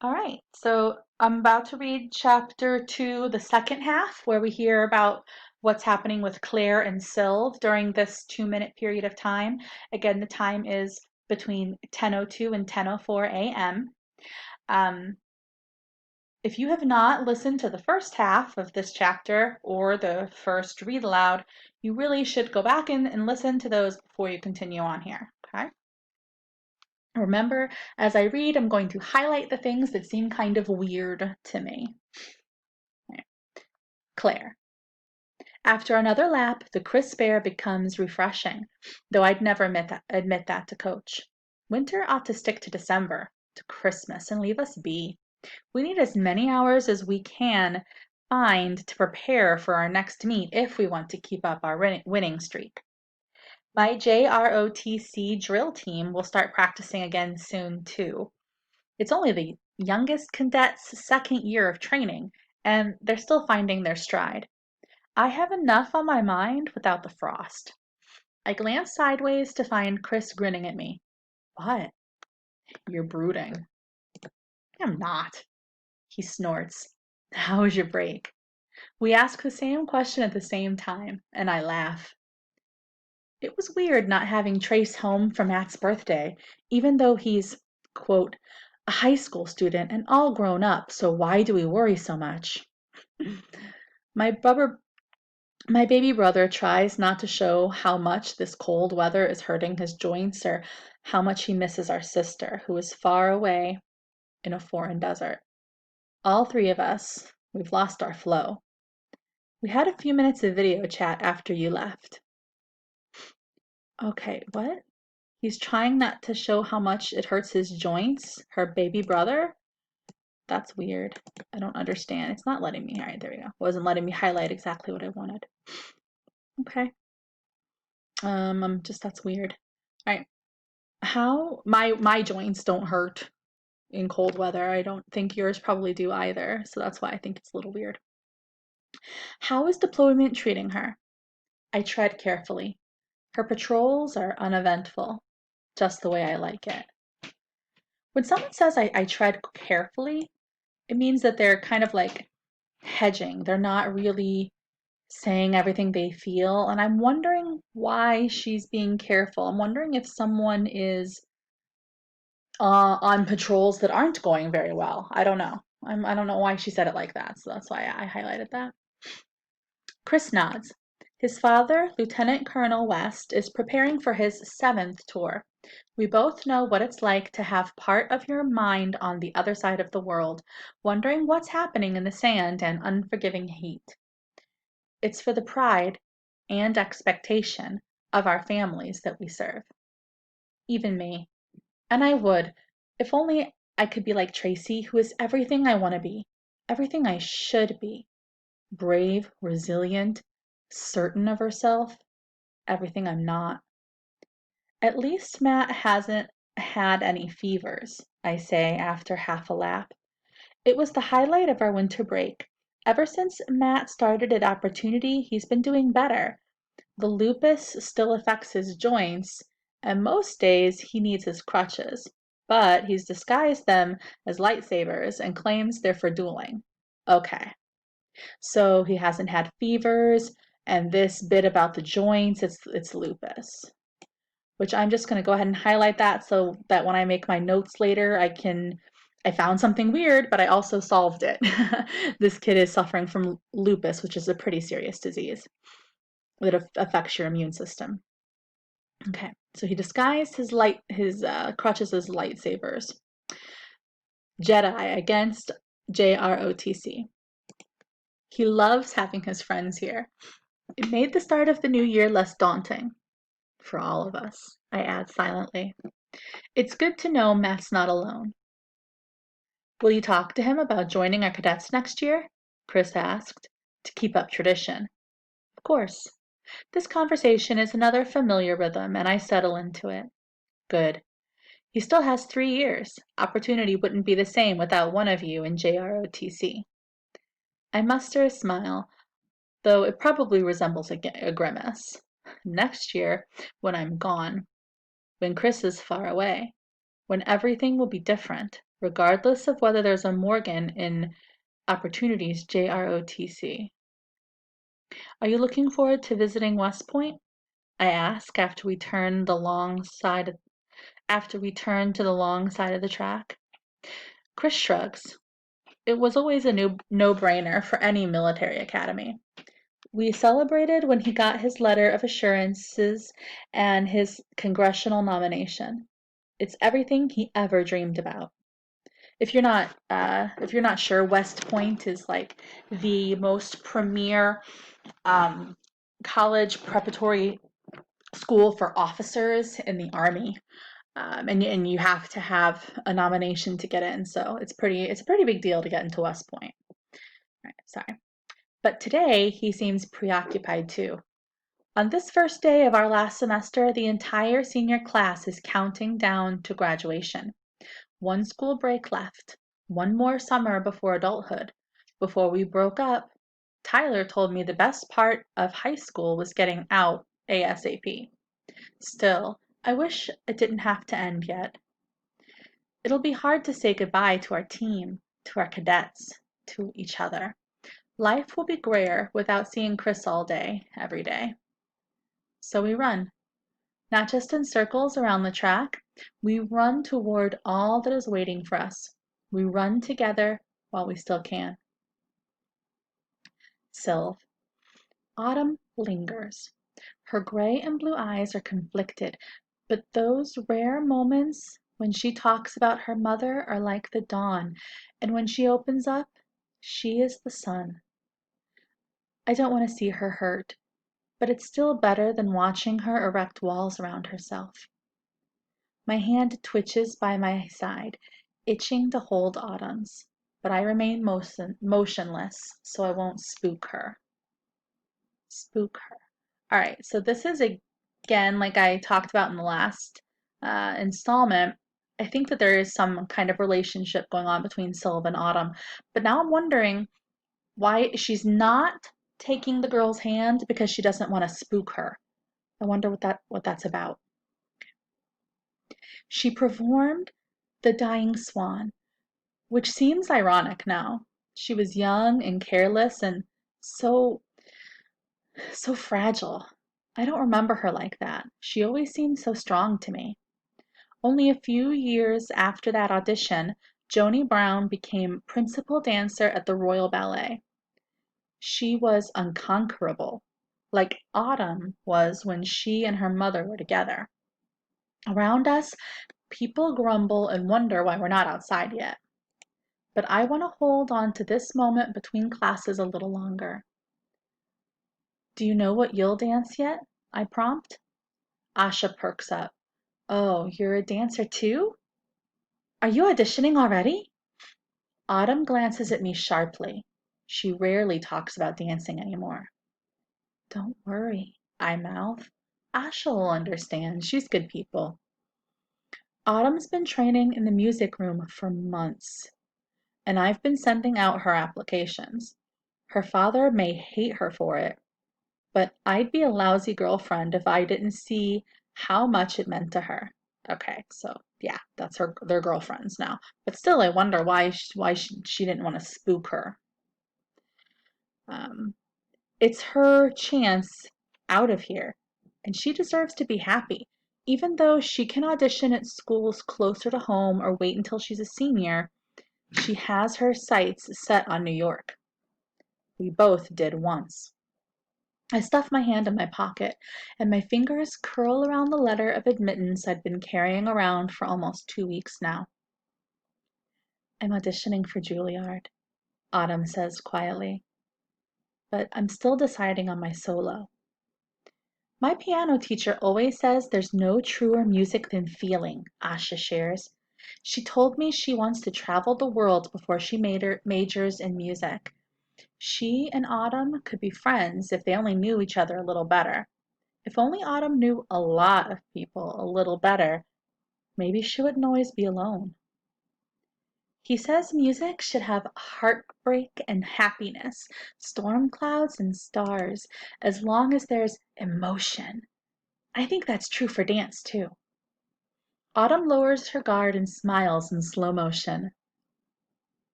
All right, so I'm about to read chapter 2, the second half, where we hear about what's happening with Claire and Sylv during this 2-minute period of time. Again, the time is between 10:02 and 10:04 a.m. Um, if you have not listened to the first half of this chapter or the first read aloud, you really should go back and listen to those before you continue on here, okay? Remember, as I read, I'm going to highlight the things that seem kind of weird to me. Right. Claire. After another lap, the crisp air becomes refreshing, though I'd never admit that to Coach. Winter ought to stick to December, to Christmas, and leave us be. We need as many hours as we can find to prepare for our next meet if we want to keep up our winning streak. My JROTC drill team will start practicing again soon, too. It's only the youngest cadet's second year of training, and they're still finding their stride. I have enough on my mind without the frost. I glance sideways to find Chris grinning at me. What? You're brooding. I'm not. He snorts. How was your break? We ask the same question at the same time, and I laugh. It was weird not having Trace home for Matt's birthday, even though he's, quote, a high school student and all grown up, so why do we worry so much? My brother, my baby brother tries not to show how much this cold weather is hurting his joints or how much he misses our sister, who is far away in a foreign desert. All three of us, we've lost our flow. We had a few minutes of video chat after you left. Okay, what? He's trying not to show how much it hurts his joints, her baby brother? That's weird. I don't understand. It's not letting me. All right, there we go. It wasn't letting me highlight exactly what I wanted. Okay. That's weird. All right. How my joints don't hurt in cold weather. I don't think yours probably do either. So that's why I think it's a little weird. How is deployment treating her? I tread carefully. Her patrols are uneventful, just the way I like it. When someone says I tread carefully, it means that they're kind of like hedging. They're not really saying everything they feel. And I'm wondering why she's being careful. I'm wondering if someone is on patrols that aren't going very well. I don't know. I don't know why she said it like that. So that's why I highlighted that. Chris nods. His father, Lieutenant Colonel West, is preparing for his 7th tour. We both know what it's like to have part of your mind on the other side of the world, wondering what's happening in the sand and unforgiving heat. It's for the pride and expectation of our families that we serve. Even me. And I would, if only I could be like Tracy, who is everything I want to be, everything I should be. Brave, resilient, certain of herself, everything I'm not. At least Matt hasn't had any fevers, I say after half a lap. It was the highlight of our winter break. Ever since Matt started at Opportunity, he's been doing better. The lupus still affects his joints, and most days he needs his crutches, but he's disguised them as lightsabers and claims they're for dueling. Okay, so he hasn't had fevers, and this bit about the joints, it's lupus. Which I'm just going to go ahead and highlight that so that when I make my notes later, I found something weird, but I also solved it. This kid is suffering from lupus, which is a pretty serious disease that affects your immune system. Okay, so he disguised his crutches as lightsabers. Jedi against JROTC. He loves having his friends here. It made the start of the new year less daunting. For all of us, I add silently. It's good to know Matt's not alone. Will you talk to him about joining our cadets next year? Chris asked, to keep up tradition. Of course. This conversation is another familiar rhythm, and I settle into it. Good. He still has 3 years. Opportunity wouldn't be the same without one of you in JROTC. I muster a smile, though it probably resembles a grimace. Next year, when I'm gone, when Chris is far away, when everything will be different, regardless of whether there's a Morgan in opportunities, JROTC. Are you looking forward to visiting West Point? I ask after we turn to the long side of the track. Chris shrugs. It was always a no-brainer for any military academy. We celebrated when he got his letter of assurances and his congressional nomination. It's everything he ever dreamed about. If you're not sure, West Point is like the most premier college preparatory school for officers in the Army, and you have to have a nomination to get in. So it's a pretty big deal to get into West Point. Right, sorry, but today he seems preoccupied too. On this first day of our last semester, the entire senior class is counting down to graduation. One school break left, one more summer before adulthood. Before we broke up, Tyler told me the best part of high school was getting out ASAP. Still, I wish it didn't have to end yet. It'll be hard to say goodbye to our team, to our cadets, to each other. Life will be grayer without seeing Chris all day, every day. So we run. Not just in circles around the track, we run toward all that is waiting for us. We run together while we still can. Sylv. Autumn lingers. Her gray and blue eyes are conflicted, but those rare moments when she talks about her mother are like the dawn, and when she opens up, she is the sun. I don't want to see her hurt, but it's still better than watching her erect walls around herself. My hand twitches by my side, itching to hold Autumn's, but I remain motionless, so I won't spook her. Spook her. All right, so this is again, like I talked about in the last installment. I think that there is some kind of relationship going on between Sylv and Autumn, but now I'm wondering why she's not taking the girl's hand because she doesn't want to spook her. I wonder what that's about. She performed The Dying Swan, which seems ironic now. She was young and careless and so fragile. I don't remember her like that. She always seemed so strong to me. Only a few years after that audition, Joni Brown became principal dancer at the Royal Ballet. She was unconquerable, like Autumn was when she and her mother were together. Around us, people grumble and wonder why we're not outside yet. But I want to hold on to this moment between classes a little longer. Do you know what you'll dance yet? I prompt. Asha perks up. Oh, you're a dancer too? Are you auditioning already? Autumn glances at me sharply. She rarely talks about dancing anymore. Don't worry, I mouth. Asha will understand. She's good people. Autumn's been training in the music room for months, and I've been sending out her applications. Her father may hate her for it, but I'd be a lousy girlfriend if I didn't see how much it meant to her. Okay, so yeah, they're girlfriends now. But still, I wonder why she didn't want to spook her. It's her chance out of here, and she deserves to be happy. Even though she can audition at schools closer to home or wait until she's a senior, she has her sights set on New York. We both did once. I stuff my hand in my pocket, and my fingers curl around the letter of admittance I'd been carrying around for almost 2 weeks now. I'm auditioning for Juilliard, Autumn says quietly, but I'm still deciding on my solo. My piano teacher always says there's no truer music than feeling, Asha shares. She told me she wants to travel the world before she majors in music. She and Autumn could be friends if they only knew each other a little better. If only Autumn knew a lot of people a little better, maybe she wouldn't always be alone. He says music should have heartbreak and happiness, storm clouds and stars, as long as there's emotion. I think that's true for dance too. Autumn lowers her guard and smiles in slow motion.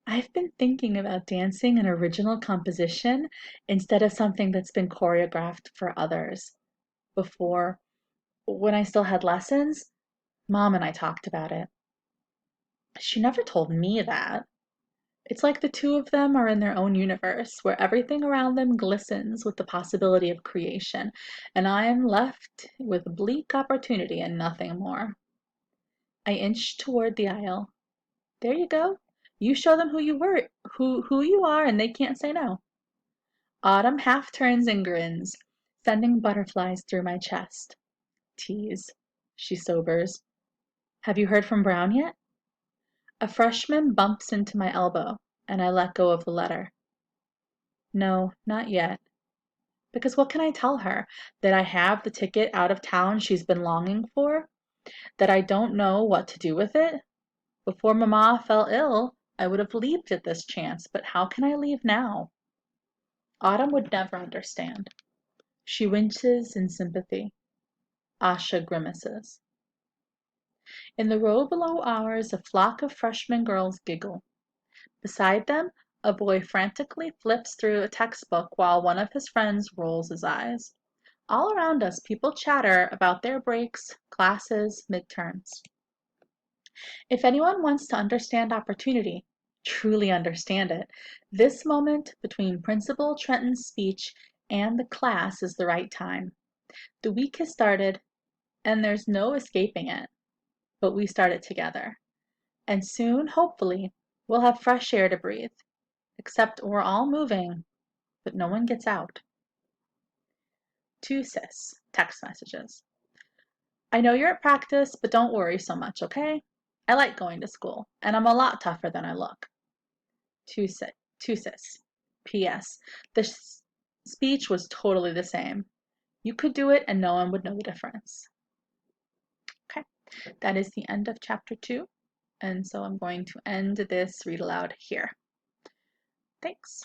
I've been thinking about dancing an original composition instead of something that's been choreographed for others. Before, when I still had lessons, Mom and I talked about it. She never told me that. It's like the two of them are in their own universe, where everything around them glistens with the possibility of creation, and I am left with bleak opportunity and nothing more. I inch toward the aisle. There you go. You show them who you are, and they can't say no. Autumn half turns and grins, sending butterflies through my chest. Tease. She sobers. Have you heard from Brown yet? A freshman bumps into my elbow, and I let go of the letter. No, not yet. Because what can I tell her? That I have the ticket out of town she's been longing for? That I don't know what to do with it? Before Mama fell ill, I would have leaped at this chance, but how can I leave now? Autumn would never understand. She winces in sympathy. Asha grimaces. In the row below ours, a flock of freshman girls giggle. Beside them, a boy frantically flips through a textbook while one of his friends rolls his eyes. All around us, people chatter about their breaks, classes, midterms. If anyone wants to understand opportunity, truly understand it, this moment between Principal Trenton's speech and the class is the right time. The week has started, and there's no escaping it, but we start it together. And soon, hopefully, we'll have fresh air to breathe. Except we're all moving, but no one gets out. To Sis, text messages. I know you're at practice, but don't worry so much, okay? I like going to school, and I'm a lot tougher than I look. To Sis. P.S. The speech was totally the same. You could do it and no one would know the difference. Okay, that is the end of chapter 2. And so I'm going to end this read aloud here. Thanks.